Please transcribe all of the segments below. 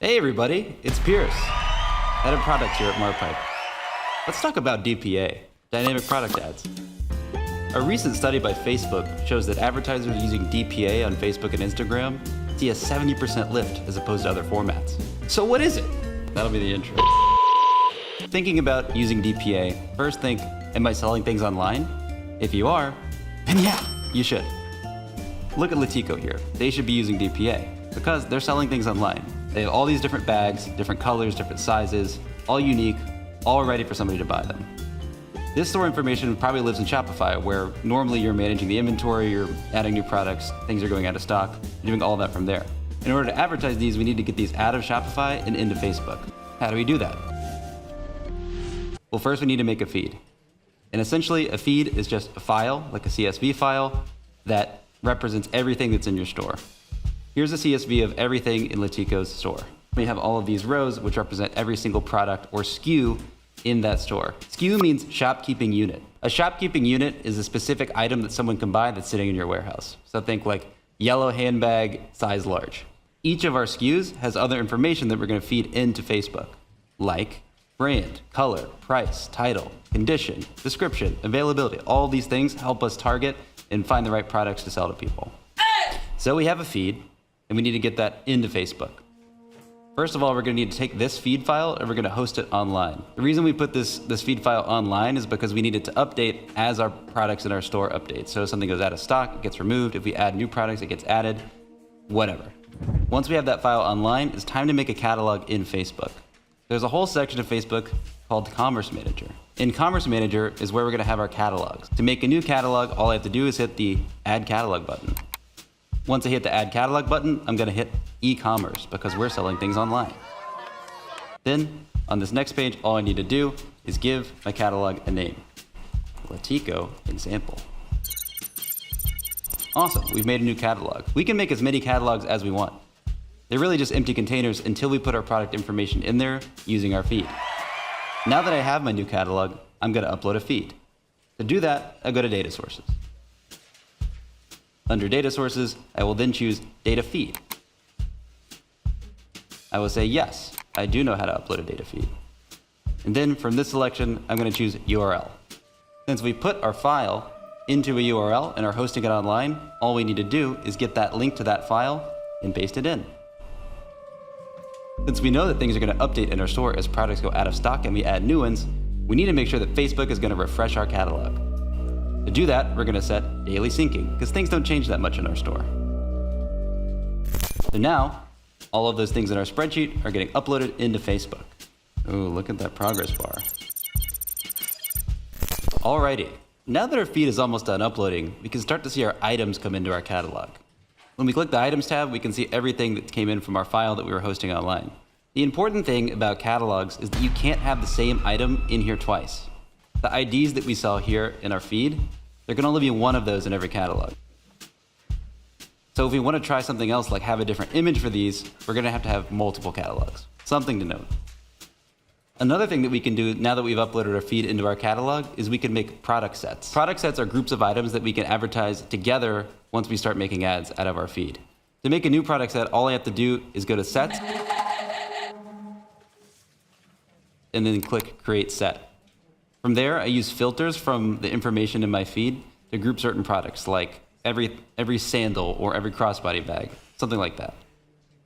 Hey everybody, it's Pierce, head of product here at Marpipe. Let's talk about DPA, dynamic product ads. A recent study by Facebook shows that advertisers using DPA on Facebook and Instagram see a 70% lift as opposed to other formats. So what is it? That'll be the intro. Thinking about using DPA, first think, am I selling things online? If you are, then yeah, you should. Look at Letico here. They should be using DPA because they're selling things online. They have all these different bags, different colors, different sizes, all unique, all ready for somebody to buy them. This store information probably lives in Shopify, where normally you're managing the inventory, you're adding new products, things are going out of stock, you're doing all of that from there. In order to advertise these, we need to get these out of Shopify and into Facebook. How do we do that? Well, first we need to make a feed. And essentially, a feed is just a file, like a CSV file, that represents everything that's in your store. Here's a CSV of everything in Letico's store. We have all of these rows, which represent every single product or SKU in that store. SKU means shopkeeping unit. A shopkeeping unit is a specific item that someone can buy that's sitting in your warehouse. So think like yellow handbag, size large. Each of our SKUs has other information that we're going to feed into Facebook, like brand, color, price, title, condition, description, availability. All these things help us target and find the right products to sell to people. So we have a feed, and we need to get that into Facebook. First of all, we're going to need to take this feed file and we're going to host it online. The reason we put this feed file online is because we need it to update as our products in our store update. So if something goes out of stock, it gets removed. If we add new products, it gets added, whatever. Once we have that file online, it's time to make a catalog in Facebook. There's a whole section of Facebook called Commerce Manager. In Commerce Manager is where we're going to have our catalogs. To make a new catalog, all I have to do is hit the Add Catalog button. Once I hit the Add Catalog button, I'm going to hit e-commerce because we're selling things online. Then, on this next page, all I need to do is give my catalog a name. Letico example. Awesome, we've made a new catalog. We can make as many catalogs as we want. They're really just empty containers until we put our product information in there using our feed. Now that I have my new catalog, I'm going to upload a feed. To do that, I go to Data Sources. Under Data Sources, I will then choose Data Feed. I will say, yes, I do know how to upload a data feed. And then from this selection, I'm going to choose URL. Since we put our file into a URL and are hosting it online, all we need to do is get that link to that file and paste it in. Since we know that things are going to update in our store as products go out of stock and we add new ones, we need to make sure that Facebook is going to refresh our catalog. To do that, we're going to set daily syncing, because things don't change that much in our store. So now, all of those things in our spreadsheet are getting uploaded into Facebook. Ooh, look at that progress bar. Alrighty, now that our feed is almost done uploading, we can start to see our items come into our catalog. When we click the Items tab, we can see everything that came in from our file that we were hosting online. The important thing about catalogs is that you can't have the same item in here twice. The IDs that we saw here in our feed, there can only be one of those in every catalog. So if we want to try something else, like have a different image for these, we're going to have multiple catalogs. Something to note. Another thing that we can do now that we've uploaded our feed into our catalog is we can make product sets. Product sets are groups of items that we can advertise together once we start making ads out of our feed. To make a new product set, all I have to do is go to Sets and then click Create Set. From there, I use filters from the information in my feed to group certain products, like every sandal or every crossbody bag, something like that.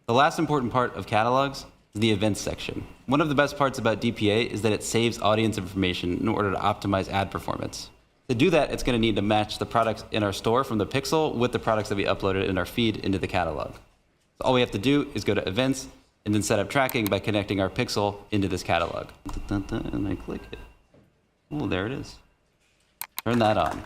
The last important part of catalogs is the events section. One of the best parts about DPA is that it saves audience information in order to optimize ad performance. To do that, it's going to need to match the products in our store from the pixel with the products that we uploaded in our feed into the catalog. So all we have to do is go to Events and then set up tracking by connecting our pixel into this catalog. And I click it. Oh, there it is. Turn that on.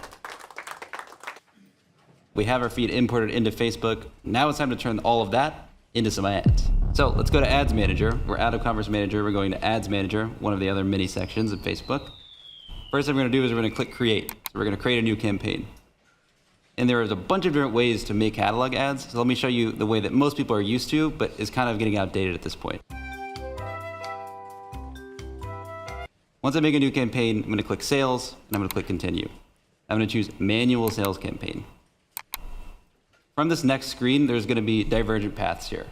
We have our feed imported into Facebook. Now it's time to turn all of that into some ads. So let's go to Ads Manager. We're out of Commerce Manager. We're going to Ads Manager, one of the other mini sections of Facebook. First thing we're going to do is we're going to click Create. So we're going to create a new campaign. And there is a bunch of different ways to make catalog ads. So let me show you the way that most people are used to, but is kind of getting outdated at this point. Once I make a new campaign, I'm going to click Sales, and I'm going to click Continue. I'm going to choose Manual Sales Campaign. From this next screen, there's going to be divergent paths here.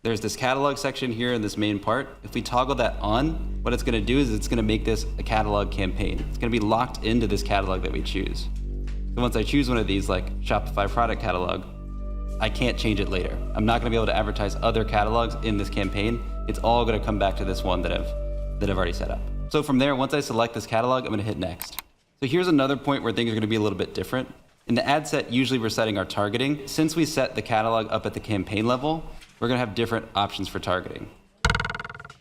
there's this catalog section here in this main part. If we toggle that on, what it's gonna do is it's gonna make this a catalog campaign. It's gonna be locked into this catalog that we choose. So once I choose one of these, like Shopify product catalog, I can't change it later. I'm not gonna be able to advertise other catalogs in this campaign. It's all gonna come back to this one that I've already set up. So from there, once I select this catalog, I'm gonna hit next. So here's another point where things are gonna be a little bit different. In the ad set, usually we're setting our targeting. Since we set the catalog up at the campaign level, we're gonna have different options for targeting.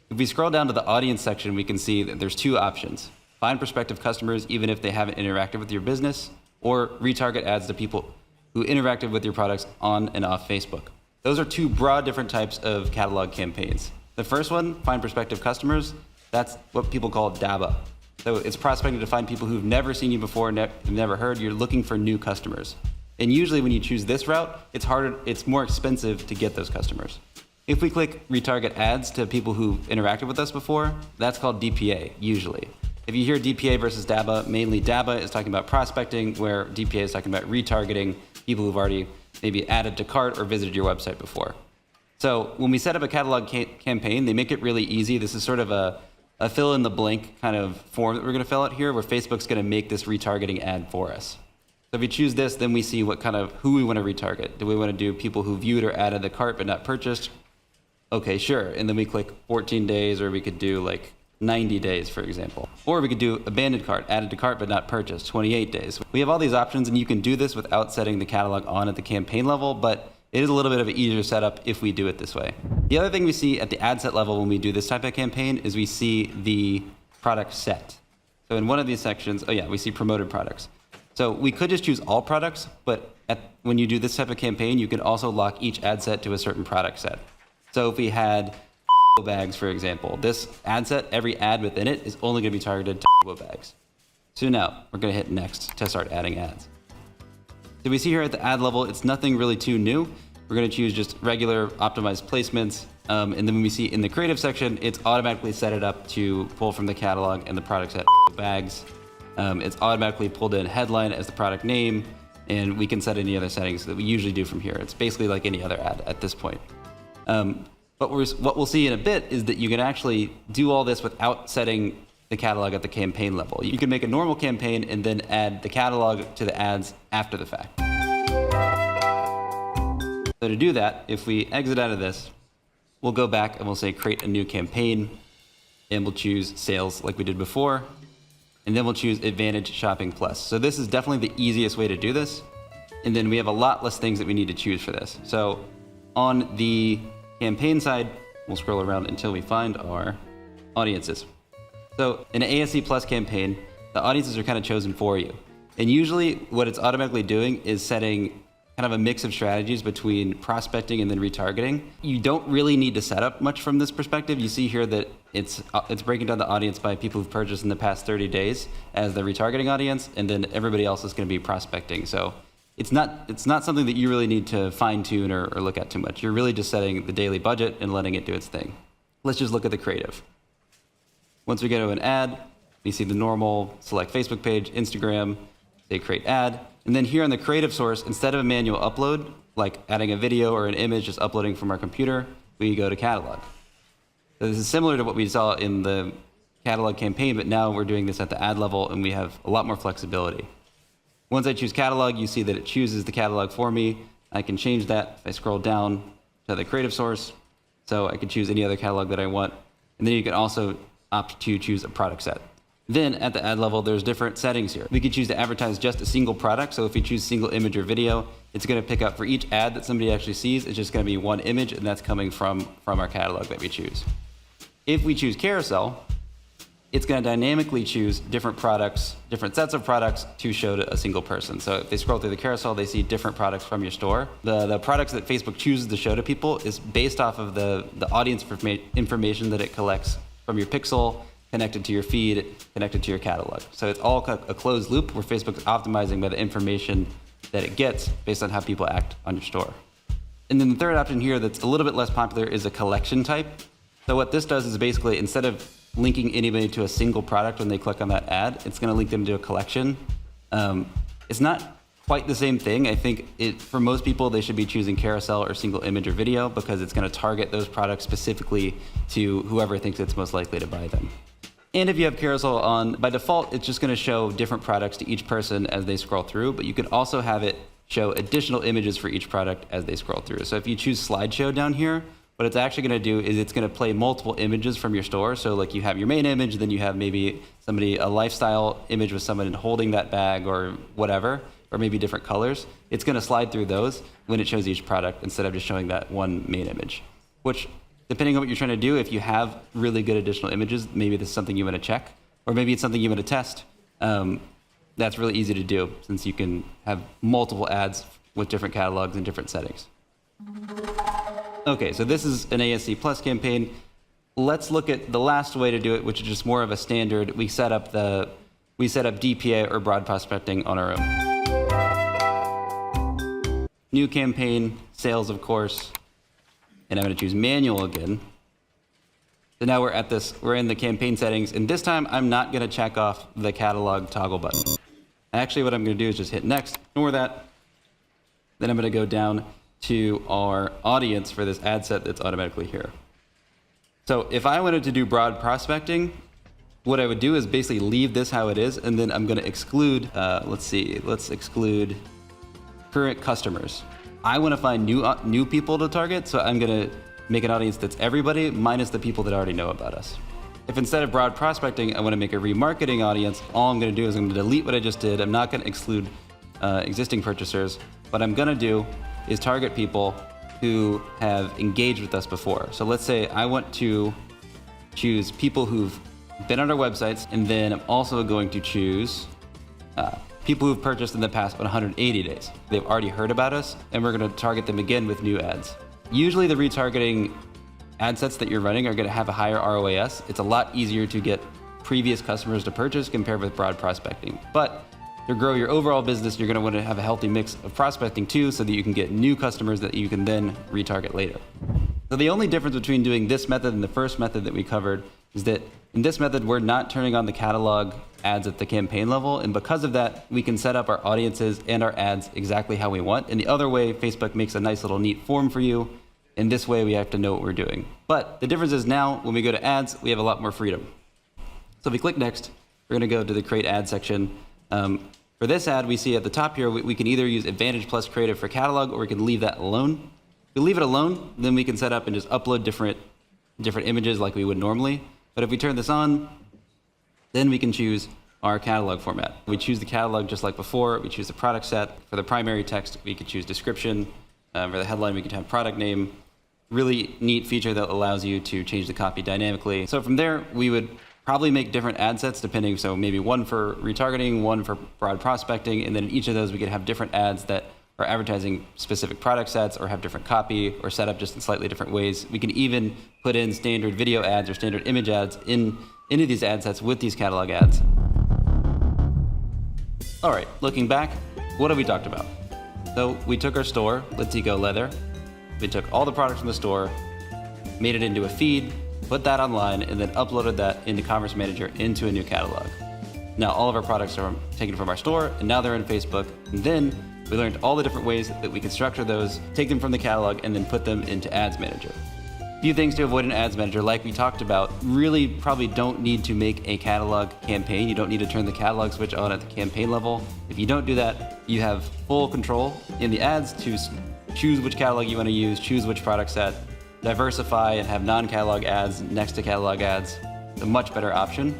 If we scroll down to the audience section, we can see that there's two options. Find prospective customers even if they haven't interacted with your business, or retarget ads to people who interacted with your products on and off Facebook. Those are two broad different types of catalog campaigns. The first one, find prospective customers, that's what people call DABA. So it's prospecting to find people who've never seen you before, never heard. You're looking for new customers. And usually when you choose this route, it's more expensive to get those customers. If we click retarget ads to people who interacted with us before, that's called DPA, usually. If you hear DPA versus DABA, mainly DABA is talking about prospecting, where DPA is talking about retargeting people who've already maybe added to cart or visited your website before. So when we set up a catalog campaign, they make it really easy. This is sort of a fill in the blank kind of form that we're gonna fill out here, where Facebook's gonna make this retargeting ad for us. So if we choose this, then we see who we wanna retarget. Do we wanna do people who viewed or added the cart but not purchased? Okay, sure. And then we click 14 days, or we could do like 90 days, for example. Or we could do abandoned cart, added to cart but not purchased, 28 days. We have all these options, and you can do this without setting the catalog on at the campaign level, but it is a little bit of an easier setup if we do it this way. The other thing we see at the ad set level when we do this type of campaign is we see the product set. So in one of these sections, we see promoted products. So we could just choose all products, but when you do this type of campaign, you can also lock each ad set to a certain product set. So if we had bags, for example, this ad set, every ad within it is only gonna be targeted to bags. So now we're gonna hit next to start adding ads. So we see here at the ad level, it's nothing really too new. We're gonna choose just regular optimized placements. And then when we see in the creative section, it's automatically set it up to pull from the catalog and the product set bags. It's automatically pulled in headline as the product name, and we can set any other settings that we usually do from here. It's basically like any other ad at this point. But what we'll see in a bit is that you can actually do all this without setting the catalog at the campaign level. You can make a normal campaign and then add the catalog to the ads after the fact. So to do that, if we exit out of this, we'll go back and we'll say create a new campaign, and we'll choose sales like we did before, and then we'll choose Advantage Shopping Plus. So this is definitely the easiest way to do this, and then we have a lot less things that we need to choose for this. So on the campaign side, we'll scroll around until we find our audiences. So in an ASC Plus campaign, the audiences are kind of chosen for you. And usually what it's automatically doing is setting kind of a mix of strategies between prospecting and then retargeting. You don't really need to set up much from this perspective. You see here that it's breaking down the audience by people who've purchased in the past 30 days as the retargeting audience, and then everybody else is going to be prospecting. So it's not something that you really need to fine tune or look at too much. You're really just setting the daily budget and letting it do its thing. Let's just look at the creative. Once we go to an ad, we see the normal select Facebook page, Instagram, say create ad. And then here on the creative source, instead of a manual upload, like adding a video or an image just uploading from our computer, we go to catalog. So this is similar to what we saw in the catalog campaign, but now we're doing this at the ad level and we have a lot more flexibility. Once I choose catalog, you see that it chooses the catalog for me. I can change that if I scroll down to the creative source. So I can choose any other catalog that I want. And then you can also opt to choose a product set. Then at the ad level, there's different settings here. We could choose to advertise just a single product. So if we choose single image or video, it's gonna pick up for each ad that somebody actually sees, it's just gonna be one image, and that's coming from our catalog that we choose. If we choose carousel, it's gonna dynamically choose different products, different sets of products to show to a single person. So if they scroll through the carousel, they see different products from your store. The products that Facebook chooses to show to people is based off of the audience information that it collects from your pixel, connected to your feed, connected to your catalog. So it's all a closed loop where Facebook's optimizing by the information that it gets based on how people act on your store. And then the third option here that's a little bit less popular is a collection type. So what this does is basically, instead of linking anybody to a single product when they click on that ad, it's gonna link them to a collection. It's not quite the same thing. I think for most people, they should be choosing carousel or single image or video because it's going to target those products specifically to whoever thinks it's most likely to buy them. And if you have carousel on, by default, it's just going to show different products to each person as they scroll through, but you can also have it show additional images for each product as they scroll through. So if you choose slideshow down here, what it's actually going to do is it's going to play multiple images from your store. So like you have your main image, then you have maybe a lifestyle image with someone holding that bag or whatever, or maybe different colors. It's going to slide through those when it shows each product instead of just showing that one main image, which depending on what you're trying to do, if you have really good additional images, maybe this is something you want to check, or maybe it's something you want to test. That's really easy to do since you can have multiple ads with different catalogs and different settings. Okay, so this is an ASC Plus campaign. Let's look at the last way to do it, which is just more of a standard. We set up DPA or broad prospecting on our own. New campaign, sales, of course, and I'm going to choose manual again. So now we're in the campaign settings, and this time I'm not going to check off the catalog toggle button. Actually, what I'm going to do is just hit next, ignore that. Then I'm going to go down to our audience for this ad set that's automatically here. So if I wanted to do broad prospecting, what I would do is basically leave this how it is, and then I'm going to exclude, let's exclude current customers. I want to find new people to target, so I'm going to make an audience that's everybody minus the people that already know about us. If instead of broad prospecting, I want to make a remarketing audience, all I'm going to do is I'm going to delete what I just did. I'm not going to exclude existing purchasers. What I'm going to do is target people who have engaged with us before. So let's say I want to choose people who've been on our websites, and then I'm also going to choose people who've purchased in the past 180 days. They've already heard about us, and we're going to target them again with new ads. Usually the retargeting ad sets that you're running are going to have a higher ROAS. It's a lot easier to get previous customers to purchase compared with broad prospecting. But to grow your overall business, you're going to want to have a healthy mix of prospecting too, so that you can get new customers that you can then retarget later. So the only difference between doing this method and the first method that we covered is that in this method, we're not turning on the catalog ads at the campaign level. And because of that, we can set up our audiences and our ads exactly how we want. And the other way, Facebook makes a nice little neat form for you. In this way, we have to know what we're doing. But the difference is now, when we go to ads, we have a lot more freedom. So if we click next, we're going to go to the create ad section. For this ad, we see at the top here, we can either use Advantage Plus Creative for catalog, or we can leave that alone. If we leave it alone, then we can set up and just upload different images like we would normally. But if we turn this on, then we can choose our catalog format. We choose the catalog just like before. We choose the product set. For the primary text, we could choose description. For the headline, we could have product name. Really neat feature that allows you to change the copy dynamically. So from there, we would probably make different ad sets depending. So maybe one for retargeting, one for broad prospecting, and then in each of those, we could have different ads that are advertising specific product sets or have different copy or set up just in slightly different ways. We can even put in standard video ads or standard image ads into these ad sets with these catalog ads. All right, looking back, what have we talked about? So we took our store, Let's Go Leather. We took all the products from the store, made it into a feed, put that online, and then uploaded that into Commerce Manager into a new catalog. Now all of our products are taken from our store, and now they're in Facebook. And then we learned all the different ways that we can structure those, take them from the catalog, and then put them into Ads Manager. A few things to avoid in Ads Manager, like we talked about, really probably don't need to make a catalog campaign. You don't need to turn the catalog switch on at the campaign level. If you don't do that, you have full control in the ads to choose which catalog you want to use, choose which product set, diversify and have non-catalog ads next to catalog ads. It's a much better option.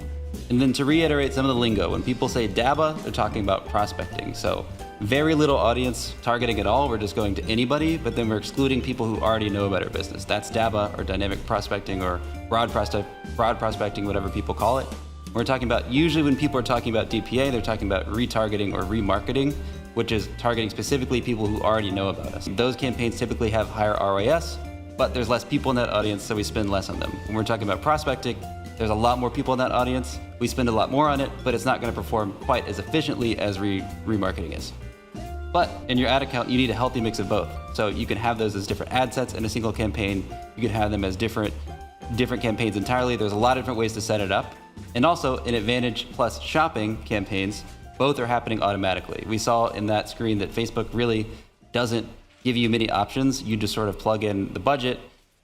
And then to reiterate some of the lingo, when people say DABA, they're talking about prospecting. So very little audience targeting at all. We're just going to anybody, but then we're excluding people who already know about our business. That's DABA, or dynamic prospecting, or broad prospecting, whatever people call it. We're talking about, usually when people are talking about DPA, they're talking about retargeting or remarketing, which is targeting specifically people who already know about us. Those campaigns typically have higher ROAS, but there's less people in that audience, so we spend less on them. When we're talking about prospecting, there's a lot more people in that audience. We spend a lot more on it, but it's not going to perform quite as efficiently as remarketing is. But in your ad account, you need a healthy mix of both. So you can have those as different ad sets in a single campaign. You can have them as different campaigns entirely. There's a lot of different ways to set it up. And also in Advantage Plus shopping campaigns, both are happening automatically. We saw in that screen that Facebook really doesn't give you many options. You just sort of plug in the budget,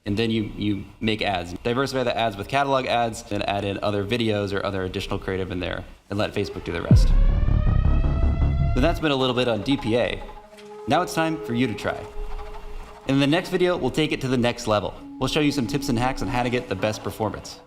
and then you make ads. Diversify the ads with catalog ads, and add in other videos or other additional creative in there, and let Facebook do the rest. So that's been a little bit on DPA. Now it's time for you to try. In the next video, we'll take it to the next level. We'll show you some tips and hacks on how to get the best performance.